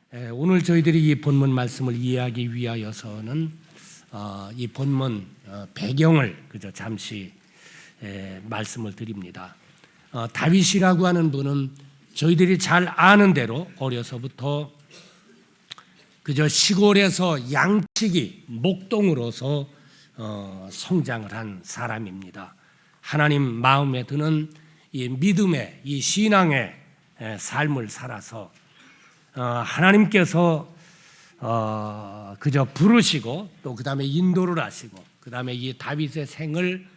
오늘 저희들이 이 본문 말씀을 이해하기 위하여서는 이 본문 배경을 그저 잠시 말씀을 드립니다. 다윗이라고 하는 분은 저희들이 잘 아는 대로 어려서부터 그저 시골에서 양치기 목동으로서 성장을 한 사람입니다. 하나님 마음에 드는 이 믿음의 이 신앙의 삶을 살아서 하나님께서 그저 부르시고 또 그 다음에 인도를 하시고 그 다음에 이 다윗의 생을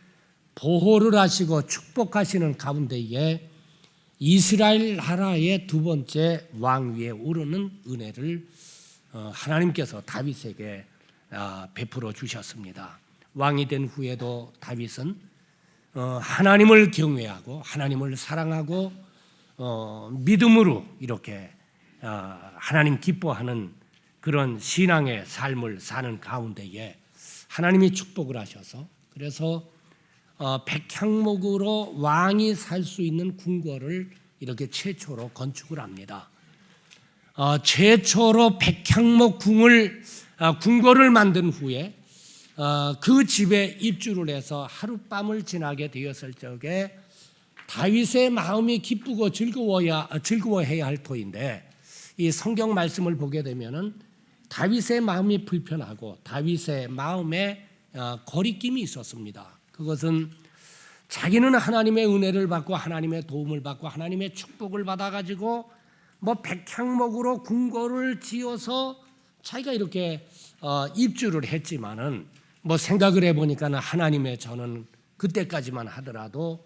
보호를 하시고 축복하시는 가운데에 이스라엘 나라의 두 번째 왕위에 오르는 은혜를 하나님께서 다윗에게 베풀어 주셨습니다. 왕이 된 후에도 다윗은 하나님을 경외하고 하나님을 사랑하고 믿음으로 이렇게 하나님 기뻐하는 그런 신앙의 삶을 사는 가운데에 하나님이 축복을 하셔서 그래서 백향목으로 왕이 살 수 있는 궁궐을 이렇게 최초로 건축을 합니다. 최초로 백향목 궁궐을 만든 후에 그 집에 입주를 해서 하룻밤을 지나게 되었을 적에 다윗의 마음이 기쁘고 즐거워해야 할 터인데 이 성경 말씀을 보게 되면은 다윗의 마음이 불편하고 다윗의 마음에 거리낌이 있었습니다. 그것은 자기는 하나님의 은혜를 받고 하나님의 도움을 받고 하나님의 축복을 받아가지고 백향목으로 궁궐을 지어서 자기가 이렇게 입주를 했지만은 생각을 해보니까는 하나님의 저는 그때까지만 하더라도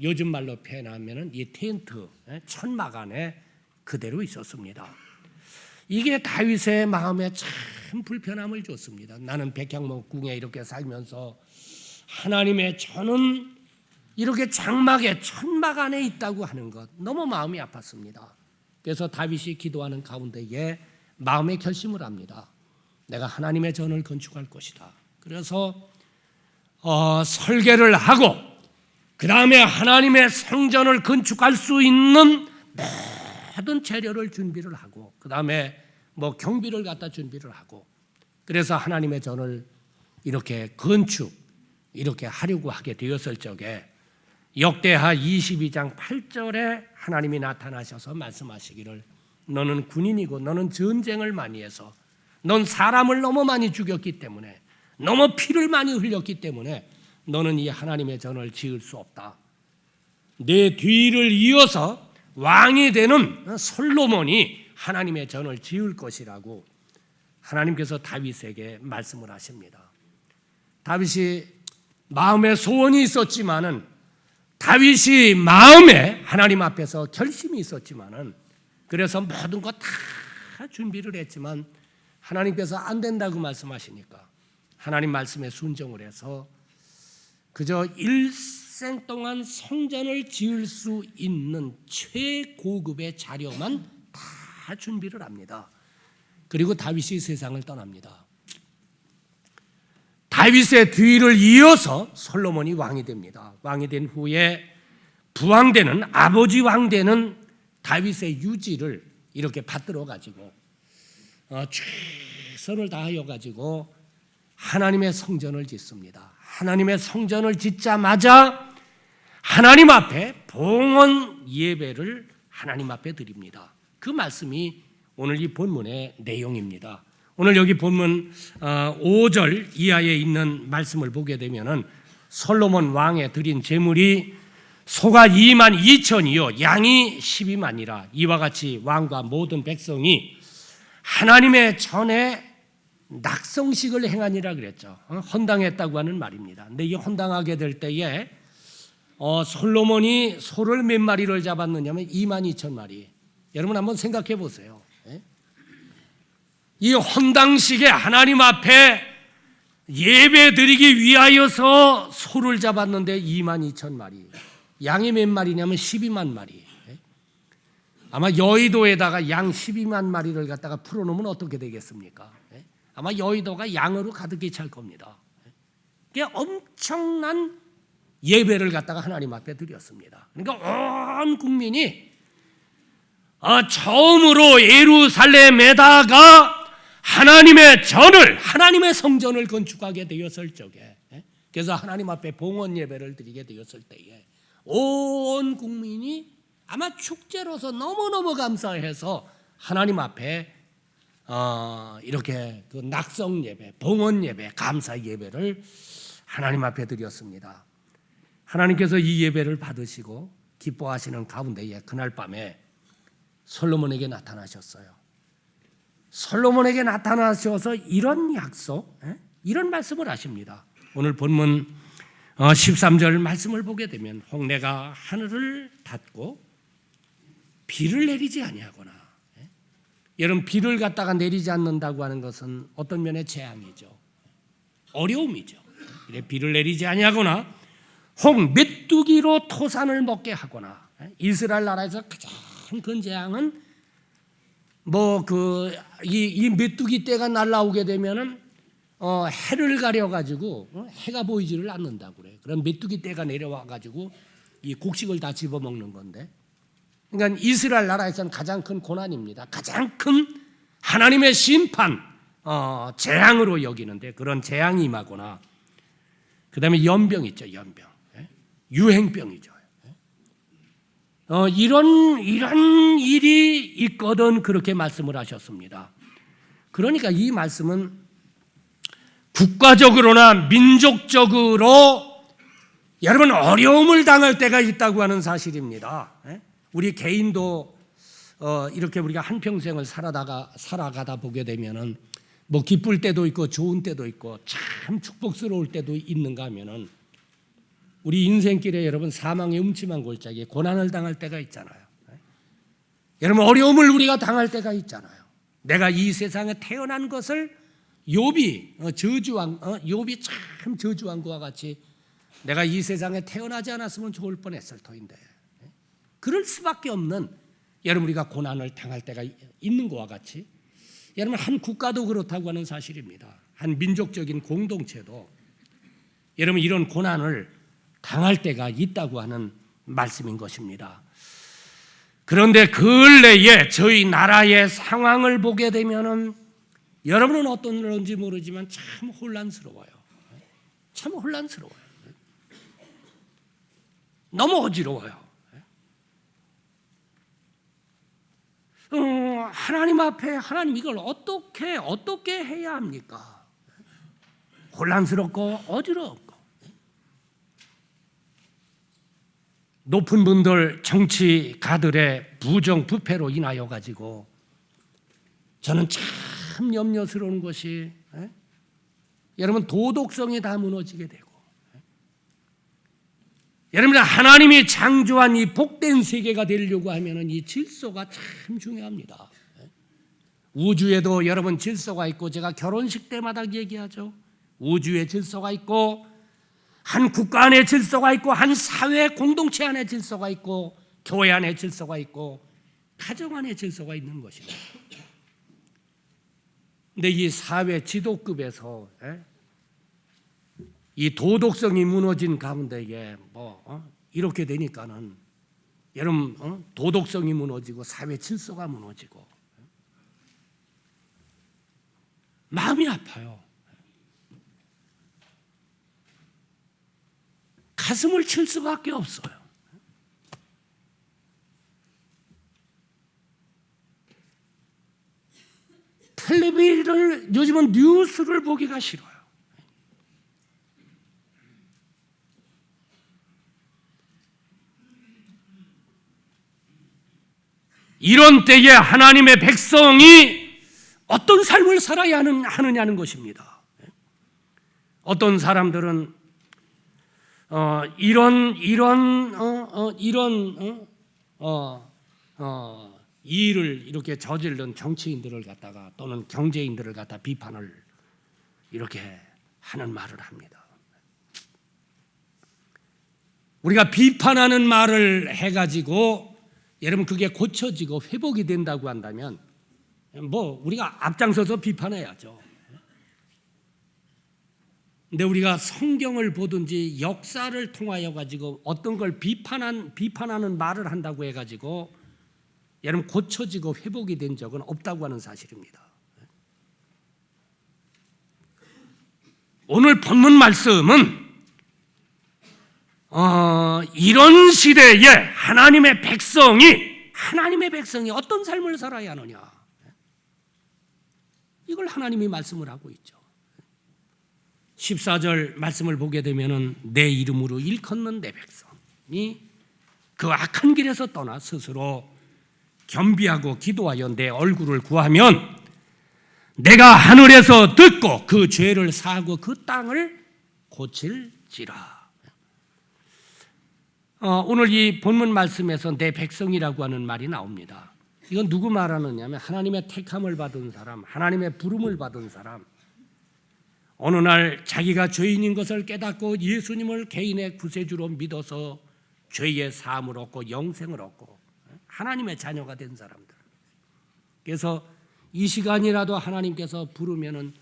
요즘 말로 표현하면은 이 텐트 천막 안에 그대로 있었습니다. 이게 다윗의 마음에 참 불편함을 줬습니다. 나는 백향목 궁에 이렇게 살면서 하나님의 저는 이렇게 장막에 천막 안에 있다고 하는 것 너무 마음이 아팠습니다. 그래서 다윗이 기도하는 가운데에 마음의 결심을 합니다. 내가 하나님의 전을 건축할 것이다. 그래서 설계를 하고 그 다음에 하나님의 성전을 건축할 수 있는 모든 재료를 준비를 하고 그 다음에 경비를 갖다 준비를 하고 그래서 하나님의 전을 이렇게 이렇게 하려고 하게 되었을 적에 역대하 22장 8절에 하나님이 나타나셔서 말씀하시기를 너는 군인이고 너는 전쟁을 많이 해서 넌 사람을 너무 많이 죽였기 때문에 너무 피를 많이 흘렸기 때문에 너는 이 하나님의 전을 지을 수 없다. 내 뒤를 이어서 왕이 되는 솔로몬이 하나님의 전을 지을 것이라고 하나님께서 다윗에게 말씀을 하십니다. 다윗이 마음에 소원이 있었지만은 다윗이 마음에 하나님 앞에서 결심이 있었지만은 그래서 모든 것 다 준비를 했지만 하나님께서 안 된다고 말씀하시니까 하나님 말씀에 순종을 해서 그저 일생 동안 성전을 지을 수 있는 최고급의 자료만 다 준비를 합니다. 그리고 다윗이 세상을 떠납니다. 다윗의 뒤를 이어서 솔로몬이 왕이 됩니다. 왕이 된 후에 부왕되는 아버지 왕되는 다윗의 유지를 이렇게 받들어 가지고 최선을 다하여 가지고 하나님의 성전을 짓습니다. 하나님의 성전을 짓자마자 하나님 앞에 봉헌 예배를 하나님 앞에 드립니다. 그 말씀이 오늘 이 본문의 내용입니다. 오늘 여기 본문 5절 이하에 있는 말씀을 보게 되면은 솔로몬 왕에 드린 제물이 소가 2만 2천이요 양이 12만이라 이와 같이 왕과 모든 백성이 하나님의 전에 낙성식을 행하니라 그랬죠. 헌당했다고 하는 말입니다. 근데 이 헌당하게 될 때에 솔로몬이 소를 몇 마리를 잡았느냐면 2만 2천 마리. 여러분 한번 생각해 보세요. 이 헌당식에 하나님 앞에 예배 드리기 위하여서 소를 잡았는데 2만 2천 마리. 양이 몇 마리냐면 12만 마리. 아마 여의도에다가 양 12만 마리를 갖다가 풀어놓으면 어떻게 되겠습니까? 아마 여의도가 양으로 가득히 찰 겁니다. 그게 엄청난 예배를 갖다가 하나님 앞에 드렸습니다. 그러니까 온 국민이 처음으로 예루살렘에다가 하나님의 성전을 건축하게 되었을 적에, 그래서 하나님 앞에 봉헌 예배를 드리게 되었을 때에 온 국민이 아마 축제로서 너무너무 감사해서 하나님 앞에 이렇게 그 낙성 예배, 봉헌 예배, 감사 예배를 하나님 앞에 드렸습니다. 하나님께서 이 예배를 받으시고 기뻐하시는 가운데에 그날 밤에 솔로몬에게 나타나셨어요. 솔로몬에게 나타나셔서 이런 약속, 이런 말씀을 하십니다. 오늘 본문 13절 말씀을 보게 되면 홍내가 하늘을 닫고 비를 내리지 아니하거나, 여러분 비를 갖다가 내리지 않는다고 하는 것은 어떤 면의 재앙이죠. 어려움이죠. 비를 내리지 아니하거나 혹 메뚜기로 토산을 먹게 하거나, 이스라엘 나라에서 가장 큰 재앙은 이 메뚜기 떼가 날라오게 되면은 해를 가려 가지고 해가 보이지를 않는다고 그래요. 그럼 메뚜기 떼가 내려와 가지고 이 곡식을 다 집어 먹는 건데, 그러니까 이스라엘 나라에서는 가장 큰 고난입니다. 가장 큰 하나님의 심판, 재앙으로 여기는데 그런 재앙이 임하거나, 그다음에 연병 있죠, 연병, 유행병이죠. 이런 일이 있거든 그렇게 말씀을 하셨습니다. 그러니까 이 말씀은 국가적으로나 민족적으로 여러분 어려움을 당할 때가 있다고 하는 사실입니다. 우리 개인도 이렇게 우리가 한평생을 살아가다 보게 되면은 뭐 기쁠 때도 있고 좋은 때도 있고 참 축복스러울 때도 있는가 하면은 우리 인생길에 여러분 사망의 음침한 골짜기에 고난을 당할 때가 있잖아요. 여러분 어려움을 우리가 당할 때가 있잖아요. 내가 이 세상에 태어난 것을 욥이 참 저주왕과 같이 내가 이 세상에 태어나지 않았으면 좋을 뻔했을 터인데, 그럴 수밖에 없는 여러분 우리가 고난을 당할 때가 있는 것과 같이 여러분 한 국가도 그렇다고 하는 사실입니다. 한 민족적인 공동체도 여러분 이런 고난을 당할 때가 있다고 하는 말씀인 것입니다. 그런데 근래에 저희 나라의 상황을 보게 되면은 여러분은 어떤지 모르지만 참 혼란스러워요. 참 혼란스러워요. 너무 어지러워요. 하나님 앞에 하나님 이걸 어떻게 해야 합니까? 혼란스럽고 어지럽고, 높은 분들 정치가들의 부정부패로 인하여 가지고 저는 참 염려스러운 것이, 여러분 도덕성이 다 무너지게 되고, 여러분 하나님이 창조한 이 복된 세계가 되려고 하면은 이 질서가 참 중요합니다. 우주에도 여러분 질서가 있고, 제가 결혼식 때마다 얘기하죠. 우주의 질서가 있고, 한 국가 안에 질서가 있고, 한 사회 공동체 안에 질서가 있고, 교회 안에 질서가 있고, 가정 안에 질서가 있는 것입니다. 근데 이 사회 지도급에서 이 도덕성이 무너진 가운데에 이렇게 되니까는 여러분 도덕성이 무너지고 사회 질서가 무너지고 마음이 아파요. 가슴을 칠 수밖에 없어요. 텔레비를 요즘은 뉴스를 보기가 싫어요. 이런 때에 하나님의 백성이 어떤 삶을 살아야 하느냐는 것입니다. 어떤 사람들은 이런 일을 이렇게 저지른 정치인들을 갖다가 또는 경제인들을 갖다 비판을 이렇게 하는 말을 합니다. 우리가 비판하는 말을 해가지고 여러분 그게 고쳐지고 회복이 된다고 한다면 우리가 앞장서서 비판해야죠. 근데 우리가 성경을 보든지 역사를 통하여 가지고 어떤 걸 비판하는 말을 한다고 해가지고 여러분 고쳐지고 회복이 된 적은 없다고 하는 사실입니다. 오늘 본문 말씀은 이런 시대에 하나님의 백성이 어떤 삶을 살아야 하느냐, 이걸 하나님이 말씀을 하고 있죠. 14절 말씀을 보게 되면은 내 이름으로 일컫는 내 백성이 그 악한 길에서 떠나 스스로 겸비하고 기도하여 내 얼굴을 구하면 내가 하늘에서 듣고 그 죄를 사하고 그 땅을 고칠지라. 오늘 이 본문 말씀에서 내 백성이라고 하는 말이 나옵니다. 이건 누구 말하느냐면 하나님의 택함을 받은 사람, 하나님의 부름을 받은 사람, 어느 날 자기가 죄인인 것을 깨닫고 예수님을 개인의 구세주로 믿어서 죄의 사함을 얻고 영생을 얻고 하나님의 자녀가 된 사람들. 그래서 이 시간이라도 하나님께서 부르면은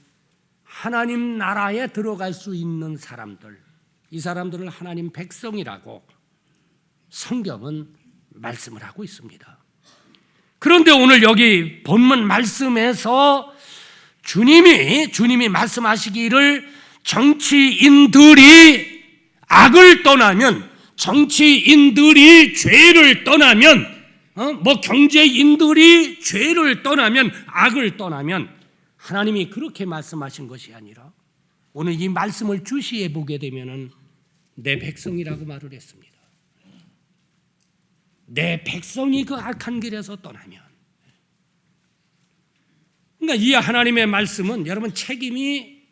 하나님 나라에 들어갈 수 있는 사람들, 이 사람들을 하나님 백성이라고 성경은 말씀을 하고 있습니다. 그런데 오늘 여기 본문 말씀에서 주님이 말씀하시기를 정치인들이 악을 떠나면, 정치인들이 죄를 떠나면, 경제인들이 죄를 떠나면, 악을 떠나면, 하나님이 그렇게 말씀하신 것이 아니라 오늘 이 말씀을 주시해 보게 되면은 내 백성이라고 말을 했습니다. 내 백성이 그 악한 길에서 떠나면, 그러니까 이 하나님의 말씀은 여러분 책임이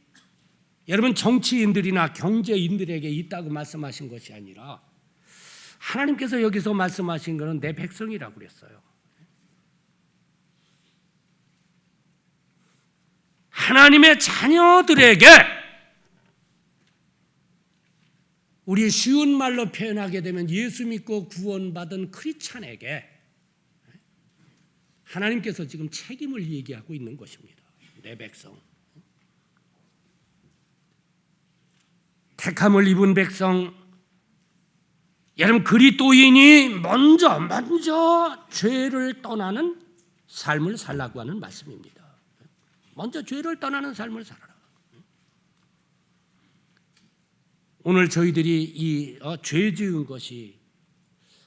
여러분 정치인들이나 경제인들에게 있다고 말씀하신 것이 아니라 하나님께서 여기서 말씀하신 것은 내 백성이라고 그랬어요. 하나님의 자녀들에게, 우리 쉬운 말로 표현하게 되면 예수 믿고 구원받은 크리스찬에게 하나님께서 지금 책임을 얘기하고 있는 것입니다. 내 백성, 택함을 입은 백성, 여러분 그리스도인이 먼저 죄를 떠나는 삶을 살라고 하는 말씀입니다. 먼저 죄를 떠나는 삶을 살아라. 오늘 저희들이 이 죄 지은 것이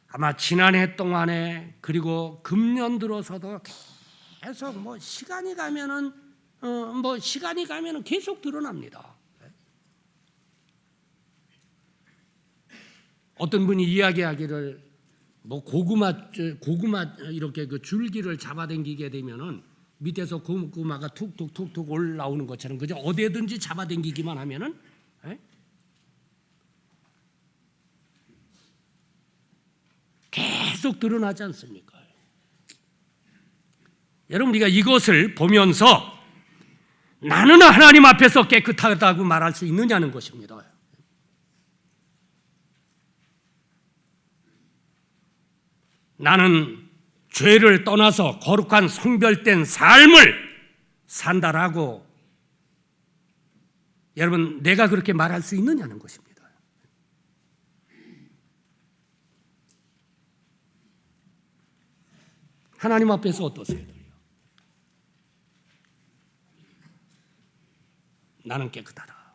아마 지난해 동안에 그리고 금년 들어서도 계속 시간이 가면은 계속 드러납니다. 어떤 분이 이야기하기를 고구마 이렇게 그 줄기를 잡아당기게 되면은 밑에서 고구마가 툭툭툭툭 올라오는 것처럼, 그죠? 어디에든지 잡아당기기만 하면은 계속 드러나지 않습니까? 여러분, 우리가 이것을 보면서 나는 하나님 앞에서 깨끗하다고 말할 수 있느냐는 것입니다. 나는 죄를 떠나서 거룩한 성별된 삶을 산다라고 여러분 내가 그렇게 말할 수 있느냐는 것입니다. 하나님 앞에서 어떠세요? 나는 깨끗하다.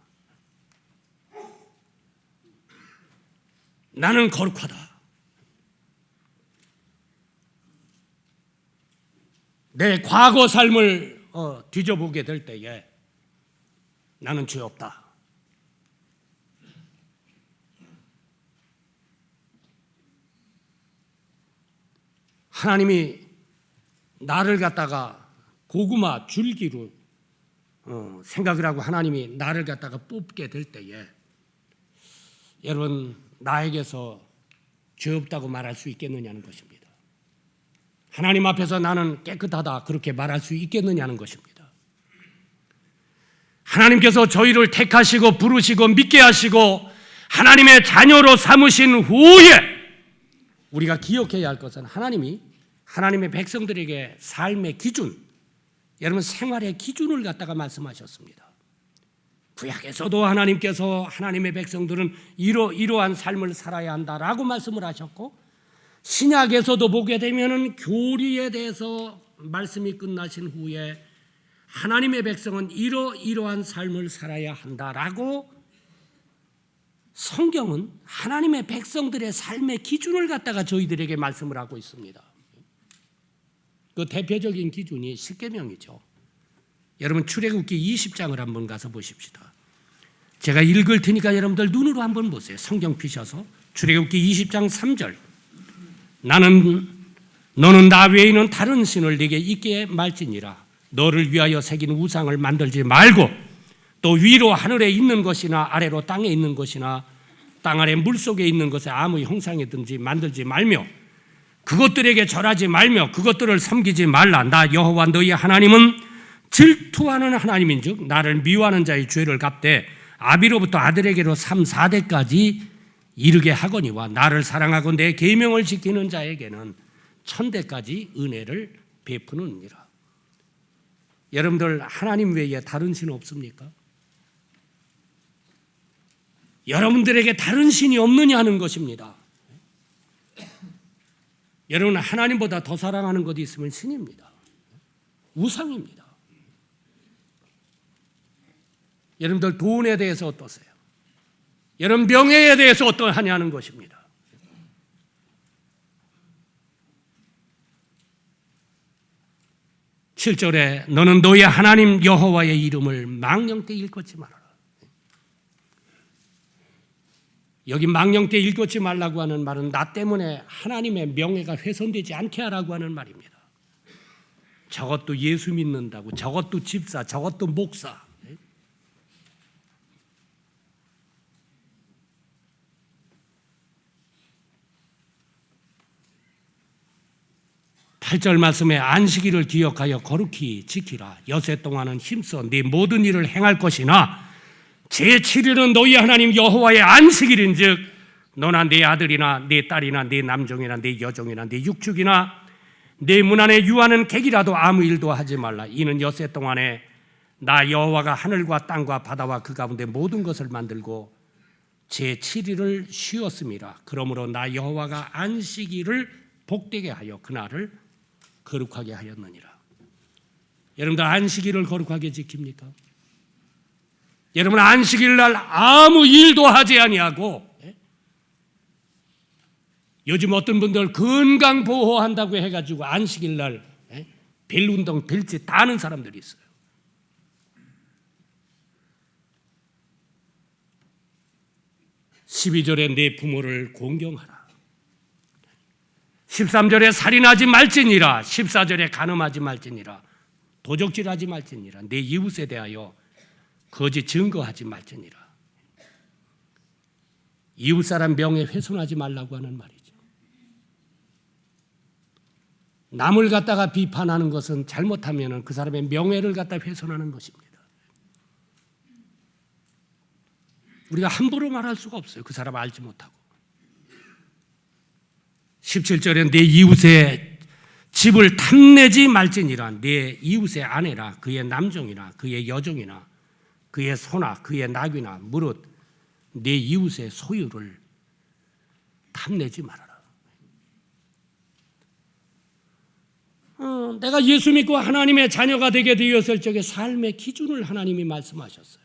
나는 거룩하다. 내 과거 삶을 뒤져보게 될 때에 나는 죄 없다. 하나님이 나를 갖다가 고구마 줄기로 생각을 하고 하나님이 나를 갖다가 뽑게 될 때에 여러분 나에게서 죄 없다고 말할 수 있겠느냐는 것입니다. 하나님 앞에서 나는 깨끗하다 그렇게 말할 수 있겠느냐는 것입니다. 하나님께서 저희를 택하시고 부르시고 믿게 하시고 하나님의 자녀로 삼으신 후에 우리가 기억해야 할 것은 하나님의 백성들에게 삶의 기준, 여러분 생활의 기준을 갖다가 말씀하셨습니다. 구약에서도 하나님께서 하나님의 백성들은 이러한 삶을 살아야 한다라고 말씀을 하셨고, 신약에서도 보게 되면은 교리에 대해서 말씀이 끝나신 후에 하나님의 백성은 이러이러한 삶을 살아야 한다라고 성경은 하나님의 백성들의 삶의 기준을 갖다가 저희들에게 말씀을 하고 있습니다. 그 대표적인 기준이 십계명이죠. 여러분 출애굽기 20장을 한번 가서 보십시다. 제가 읽을 테니까 여러분들 눈으로 한번 보세요. 성경 피셔서 출애굽기 20장 3절. 너는 나 외에는 다른 신을 네게 있게 말지니라. 너를 위하여 새긴 우상을 만들지 말고 또 위로 하늘에 있는 것이나 아래로 땅에 있는 것이나 땅 아래 물속에 있는 것에 아무 형상이든지 만들지 말며 그것들에게 절하지 말며 그것들을 섬기지 말라. 나 여호와 너희 하나님은 질투하는 하나님인즉 나를 미워하는 자의 죄를 갚되 아비로부터 아들에게로 3, 4대까지 이르게 하거니와 나를 사랑하고 내 계명을 지키는 자에게는 1000대까지 은혜를 베푸느니라. 여러분들 하나님 외에 다른 신 없습니까? 여러분들에게 다른 신이 없느냐는 것입니다. 여러분 하나님보다 더 사랑하는 것이 있으면 신입니다. 우상입니다. 여러분들 돈에 대해서 어떠세요? 여러분 명예에 대해서 어떠하냐는 것입니다. (7절에) 너는 너의 하나님 여호와의 이름을 망령때 일컫지 말아라. 여기 망령때 일컫지 말라고 하는 말은 나 때문에 하나님의 명예가 훼손되지 않게 하라고 하는 말입니다. 저것도 예수 믿는다고, 저것도 집사, 저것도 목사. 8절 말씀에 안식일을 기억하여 거룩히 지키라. 여세 동안은 힘써 네 모든 일을 행할 것이나 제7일은 너희 하나님 여호와의 안식일인즉 너나 네 아들이나 네 딸이나 네 남종이나 네 여종이나 네 육축이나 네 문 안에 유하는 객이라도 아무 일도 하지 말라. 이는 여세 동안에 나 여호와가 하늘과 땅과 바다와 그 가운데 모든 것을 만들고 제7일을 쉬었음이라. 그러므로 나 여호와가 안식일을 복되게 하여 그날을 거룩하게 하였느니라. 여러분들 안식일을 거룩하게 지킵니까? 여러분 안식일 날 아무 일도 하지 아니하고, 요즘 어떤 분들 건강 보호한다고 해가지고 안식일 날 벨 운동, 벨짓 다 하는 사람들이 있어요. (12절에) 내 부모를 공경하라. 13절에 살인하지 말지니라. 14절에 간음하지 말지니라. 도적질하지 말지니라. 내 이웃에 대하여 거짓 증거하지 말지니라. 이웃 사람 명예 훼손하지 말라고 하는 말이죠. 남을 갖다가 비판하는 것은 잘못하면 그 사람의 명예를 갖다 훼손하는 것입니다. 우리가 함부로 말할 수가 없어요. 그 사람 알지 못하고. 17절에 내 이웃의 집을 탐내지 말지니라. 내 이웃의 아내라 그의 남종이나 그의 여종이나 그의 소나 그의 낙이나 무릇 내 이웃의 소유를 탐내지 말아라. 내가 예수 믿고 하나님의 자녀가 되게 되었을 적에 삶의 기준을 하나님이 말씀하셨어요.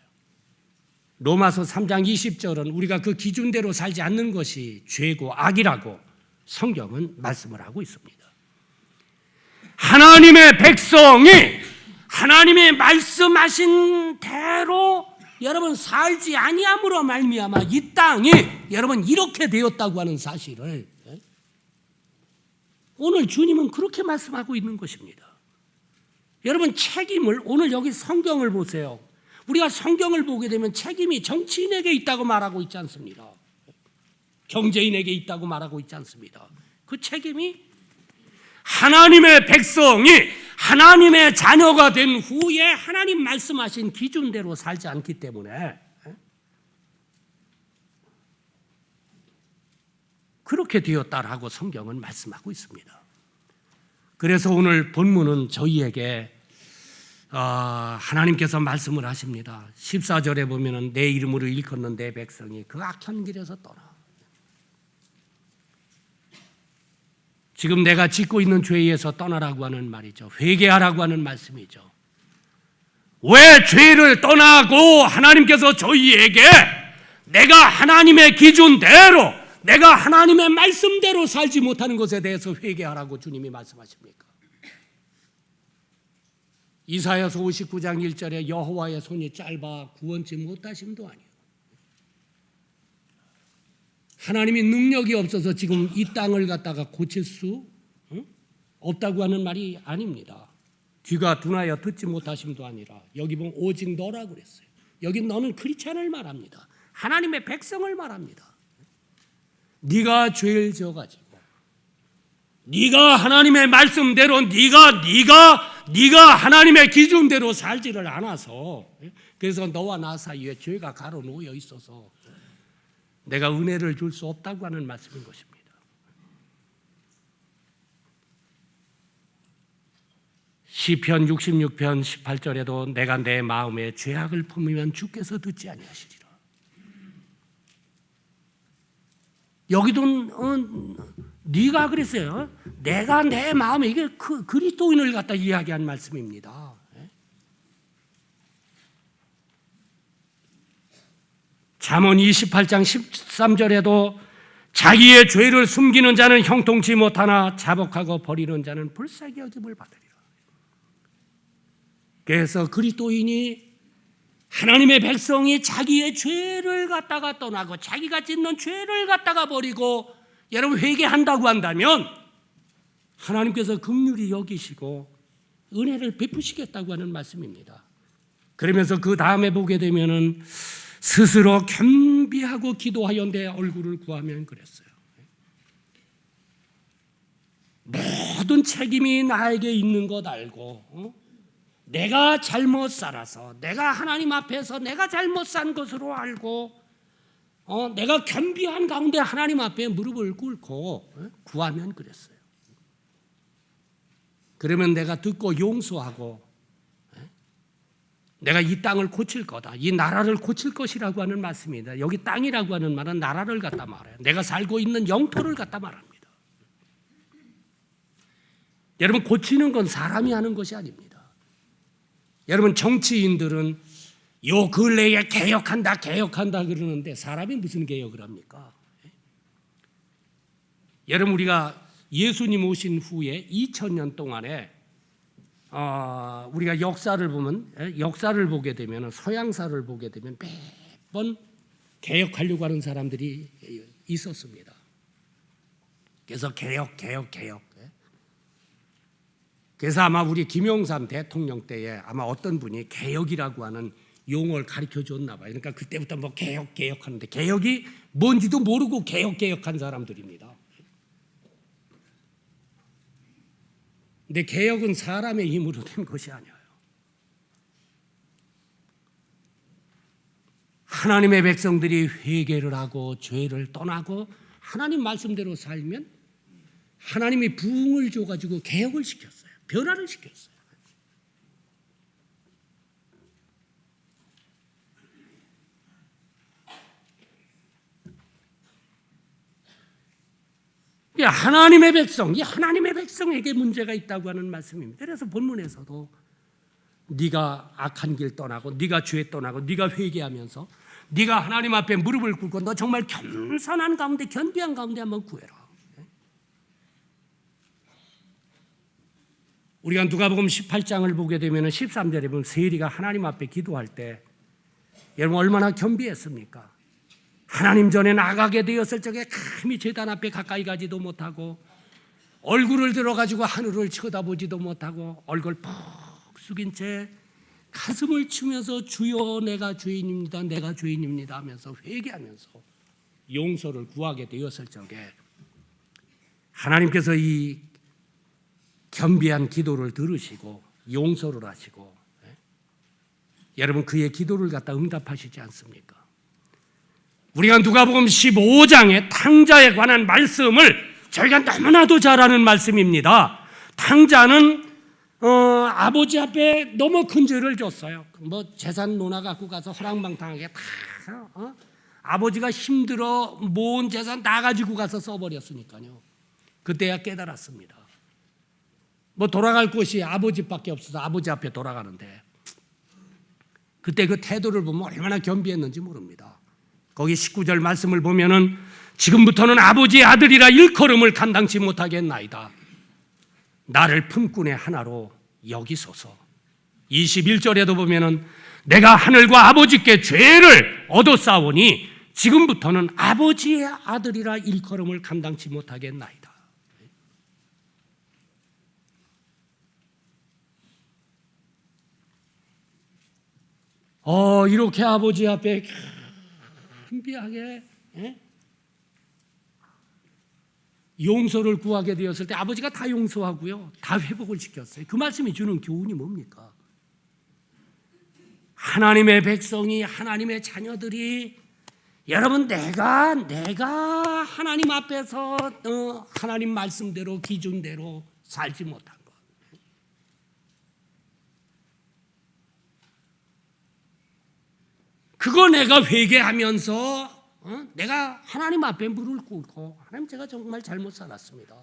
로마서 3장 20절은 우리가 그 기준대로 살지 않는 것이 죄고 악이라고 성경은 말씀을 하고 있습니다. 하나님의 백성이 하나님의 말씀하신 대로 여러분 살지 아니함으로 말미암아 이 땅이 여러분 이렇게 되었다고 하는 사실을 오늘 주님은 그렇게 말씀하고 있는 것입니다. 여러분 책임을 오늘 여기 성경을 보세요. 우리가 성경을 보게 되면 책임이 정치인에게 있다고 말하고 있지 않습니다. 경제인에게 있다고 말하고 있지 않습니다. 그 책임이 하나님의 백성이 하나님의 자녀가 된 후에 하나님 말씀하신 기준대로 살지 않기 때문에 그렇게 되었다라고 성경은 말씀하고 있습니다. 그래서 오늘 본문은 저희에게 하나님께서 말씀을 하십니다. 14절에 보면은 내 이름으로 일컫는 내 백성이 그 악한 길에서 떠나. 지금 내가 짓고 있는 죄에서 떠나라고 하는 말이죠. 회개하라고 하는 말씀이죠. 왜 죄를 떠나고 하나님께서 저희에게 내가 하나님의 기준대로, 내가 하나님의 말씀대로 살지 못하는 것에 대해서 회개하라고 주님이 말씀하십니까? 이사야서 59장 1절에 여호와의 손이 짧아 구원치 못하심도 아니요. 하나님이 능력이 없어서 지금 이 땅을 갖다가 고칠 수 없다고 하는 말이 아닙니다. 귀가 둔하여 듣지 못하심도 아니라, 여기 보면 오직 너라고 그랬어요. 여기 너는 크리스찬을 말합니다. 하나님의 백성을 말합니다. 네가 죄를 지어가지고 네가 하나님의 말씀대로 네가 하나님의 기준대로 살지를 않아서, 그래서 너와 나 사이에 죄가 가로놓여 있어서 내가 은혜를 줄 수 없다고 하는 말씀인 것입니다. 시편 66편 18절에도 내가 내 마음에 죄악을 품으면 주께서 듣지 아니하시리라. 여기도 네가 그랬어요. 내가 내 마음에, 이게 그리스도인을 갖다 이야기한 말씀입니다. 잠언 28장 13절에도 자기의 죄를 숨기는 자는 형통치 못하나 자복하고 버리는 자는 불쌍히 여김을 받으리라. 그래서 그리스도인이, 하나님의 백성이 자기의 죄를 갖다가 떠나고 자기가 짓는 죄를 갖다가 버리고 여러분 회개한다고 한다면 하나님께서 긍휼히 여기시고 은혜를 베푸시겠다고 하는 말씀입니다. 그러면서 그 다음에 보게 되면은 스스로 겸비하고 기도하여 내 얼굴을 구하면 그랬어요. 모든 책임이 나에게 있는 것 알고, 내가 잘못 살아서, 내가 하나님 앞에서 내가 잘못 산 것으로 알고, 내가 겸비한 가운데 하나님 앞에 무릎을 꿇고 구하면 그랬어요. 그러면 내가 듣고 용서하고, 내가 이 땅을 고칠 거다, 이 나라를 고칠 것이라고 하는 말씀입니다. 여기 땅이라고 하는 말은 나라를 갖다 말해요. 내가 살고 있는 영토를 갖다 말합니다. 여러분, 고치는 건 사람이 하는 것이 아닙니다. 여러분, 정치인들은 요 근래에 개혁한다 그러는데 사람이 무슨 개혁을 합니까? 여러분, 우리가 예수님 오신 후에 2000년 동안에 우리가 역사를 보게 되면, 서양사를 보게 되면 매번 개혁하려고 하는 사람들이 있었습니다. 그래서 개혁. 그래서 아마 우리 김영삼 대통령 때에 아마 어떤 분이 개혁이라고 하는 용어를 가르쳐 줬나 봐요. 그러니까 그때부터 뭐 개혁하는데, 개혁이 뭔지도 모르고 개혁한 사람들입니다. 근데 개혁은 사람의 힘으로 된 것이 아니에요. 하나님의 백성들이 회개를 하고 죄를 떠나고 하나님 말씀대로 살면 하나님이 부흥을 줘가지고 개혁을 시켰어요. 변화를 시켰어요. 하나님의 백성, 이 하나님의 백성에게 문제가 있다고 하는 말씀입니다. 그래서 본문에서도 네가 악한 길 떠나고, 네가 죄 떠나고, 네가 회개하면서 네가 하나님 앞에 무릎을 꿇고 너 정말 겸손한 가운데, 견비한 가운데 한번 구해라. 우리가 누가복음 18장을 보게 되면 13절에 보면 세리가 하나님 앞에 기도할 때 여러분 얼마나 겸비했습니까? 하나님 전에 나가게 되었을 적에 감히 제단 앞에 가까이 가지도 못하고, 얼굴을 들어가지고 하늘을 쳐다보지도 못하고, 얼굴 퍽 숙인 채 가슴을 치면서 주여 내가 죄인입니다, 내가 죄인입니다 하면서 회개하면서 용서를 구하게 되었을 적에 하나님께서 이 겸비한 기도를 들으시고 용서를 하시고, 여러분 그의 기도를 갖다 응답하시지 않습니까? 우리가 누가복음 15장의 탕자에 관한 말씀을 저희가 너무나도 잘 아는 말씀입니다. 탕자는 아버지 앞에 너무 큰 죄를 졌어요. 뭐 재산 논아 갖고 가서 허랑방탕하게 다 아버지가 힘들어 모은 재산 다 가지고 가서 써버렸으니까요. 그때야 깨달았습니다. 뭐 돌아갈 곳이 아버지밖에 없어서 아버지 앞에 돌아가는데 그때 그 태도를 보면 얼마나 겸비했는지 모릅니다. 거기 19절 말씀을 보면은 지금부터는 아버지의 아들이라 일컬음을 감당치 못하겠나이다. 나를 품꾼의 하나로 여기소서. 21절에도 보면은 내가 하늘과 아버지께 죄를 얻었사오니 지금부터는 아버지의 아들이라 일컬음을 감당치 못하겠나이다. 이렇게 아버지 앞에 겸비하게 용서를 구하게 되었을 때 아버지가 다 용서하고요, 다 회복을 시켰어요. 그 말씀이 주는 교훈이 뭡니까? 하나님의 백성이, 하나님의 자녀들이, 여러분, 내가 하나님 앞에서 하나님 말씀대로, 기준대로 살지 못한 것, 그거 내가 회개하면서 내가 하나님 앞에 무릎을 꿇고, 하나님, 제가 정말 잘못 살았습니다.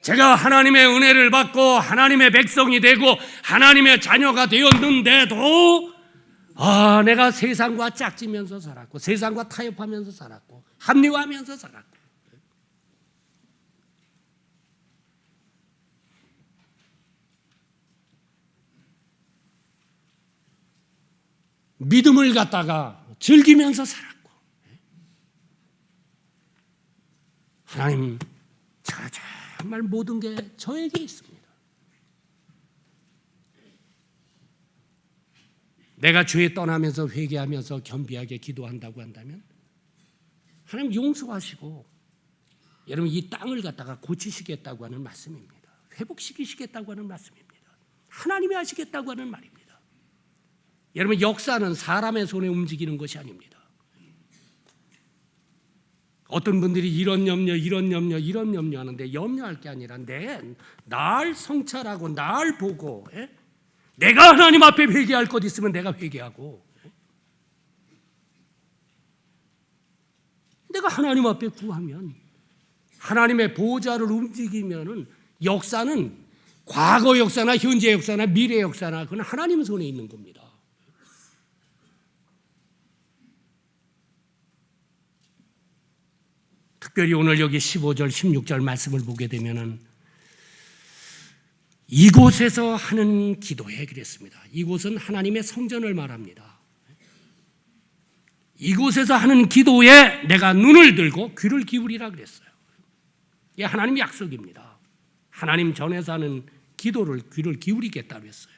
제가 하나님의 은혜를 받고 하나님의 백성이 되고 하나님의 자녀가 되었는데도 내가 세상과 짝지면서 살았고, 세상과 타협하면서 살았고, 합리화하면서 살았고, 믿음을 갖다가 즐기면서 살았고, 하나님, 제가 정말 모든 게 저에게 있습니다. 내가 죄에 떠나면서 회개하면서 겸비하게 기도한다고 한다면 하나님 용서하시고 여러분 이 땅을 갖다가 고치시겠다고 하는 말씀입니다. 회복시키시겠다고 하는 말씀입니다. 하나님이 하시겠다고 하는 말입니다. 여러분, 역사는 사람의 손에 움직이는 것이 아닙니다. 어떤 분들이 이런 염려 하는데, 염려할 게 아니라 날 성찰하고 날 보고, 내가 하나님 앞에 회개할 것 있으면 내가 회개하고, 내가 하나님 앞에 구하면, 하나님의 보좌를 움직이면은 역사는 과거 역사나 현재 역사나 미래 역사나 그건 하나님 손에 있는 겁니다. 특별히 오늘 여기 15절, 16절 말씀을 보게 되면은 이곳에서 하는 기도에 그랬습니다. 이곳은 하나님의 성전을 말합니다. 이곳에서 하는 기도에 내가 눈을 들고 귀를 기울이라 그랬어요. 이게 하나님 약속입니다. 하나님 전에서 하는 기도를 귀를 기울이겠다고 했어요.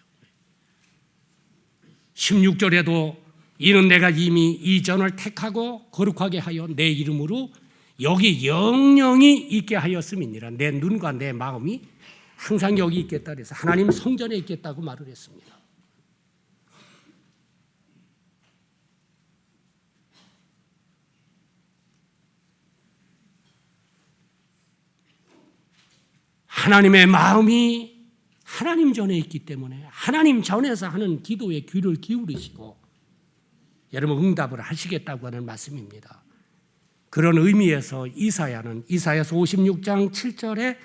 16절에도 이는 내가 이미 이 전을 택하고 거룩하게 하여 내 이름으로 여기 영영이 있게 하였음이니라. 내 눈과 내 마음이 항상 여기 있겠다 그래서 하나님 성전에 있겠다고 말을 했습니다. 하나님의 마음이 하나님 전에 있기 때문에 하나님 전에서 하는 기도에 귀를 기울이시고 여러분 응답을 하시겠다고 하는 말씀입니다. 그런 의미에서 이사야는 이사야서 56장 7절에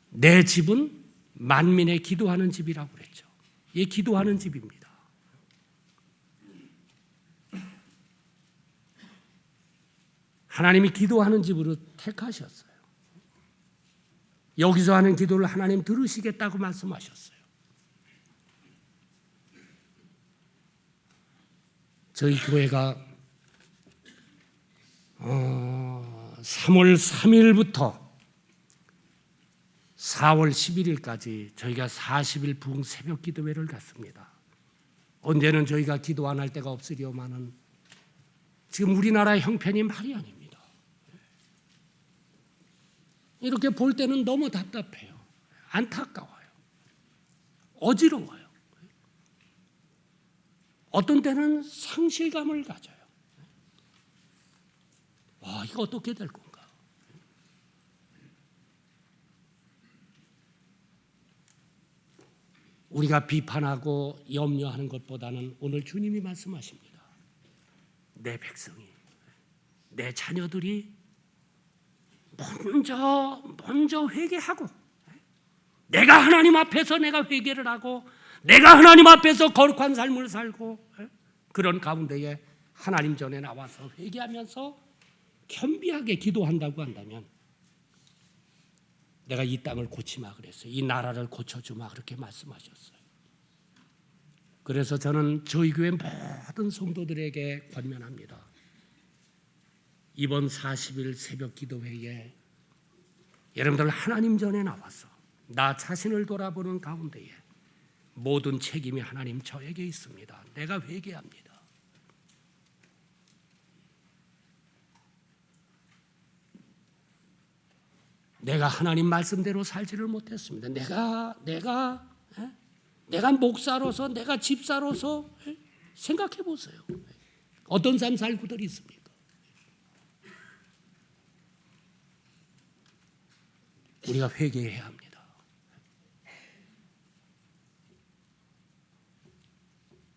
내 집은 만민의 기도하는 집이라고 그랬죠. 이게 기도하는 집입니다. 하나님이 기도하는 집으로 택하셨어요. 여기서 하는 기도를 하나님 들으시겠다고 말씀하셨어요. 저희 교회가 3월 3일부터 4월 11일까지 저희가 40일 부흥 새벽 기도회를 갔습니다. 언제는 저희가 기도 안 할 때가 없으려마는 지금 우리나라의 형편이 말이 아닙니다. 이렇게 볼 때는 너무 답답해요. 안타까워요. 어지러워요. 어떤 때는 상실감을 가져요. 와, 이거 어떻게 될 건가? 우리가 비판하고 염려하는 것보다는 오늘 주님이 말씀하십니다. 내 백성이, 내 자녀들이 먼저 회개하고, 내가 하나님 앞에서 내가 회개를 하고, 내가 하나님 앞에서 거룩한 삶을 살고, 그런 가운데에 하나님 전에 나와서 회개하면서 겸비하게 기도한다고 한다면, 내가 이 땅을 고치마 그랬어요. 이 나라를 고쳐주마 그렇게 말씀하셨어요. 그래서 저는 저희 교회 모든 성도들에게 권면합니다. 이번 40일 새벽 기도회에 여러분들 하나님 전에 나와서 나 자신을 돌아보는 가운데에 모든 책임이 하나님 저에게 있습니다. 내가 회개합니다. 내가 하나님 말씀대로 살지를 못했습니다. 내가 목사로서, 내가 집사로서 생각해 보세요. 어떤 삶 살고들 있습니까? 우리가 회개해야 합니다.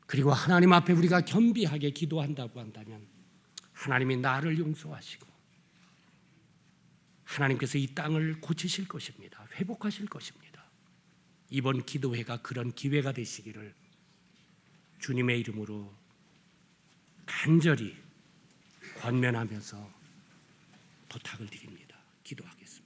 그리고 하나님 앞에 우리가 겸비하게 기도한다고 한다면 하나님이 나를 용서하시고 하나님께서 이 땅을 고치실 것입니다. 회복하실 것입니다. 이번 기도회가 그런 기회가 되시기를 주님의 이름으로 간절히 권면하면서 부탁을 드립니다. 기도하겠습니다.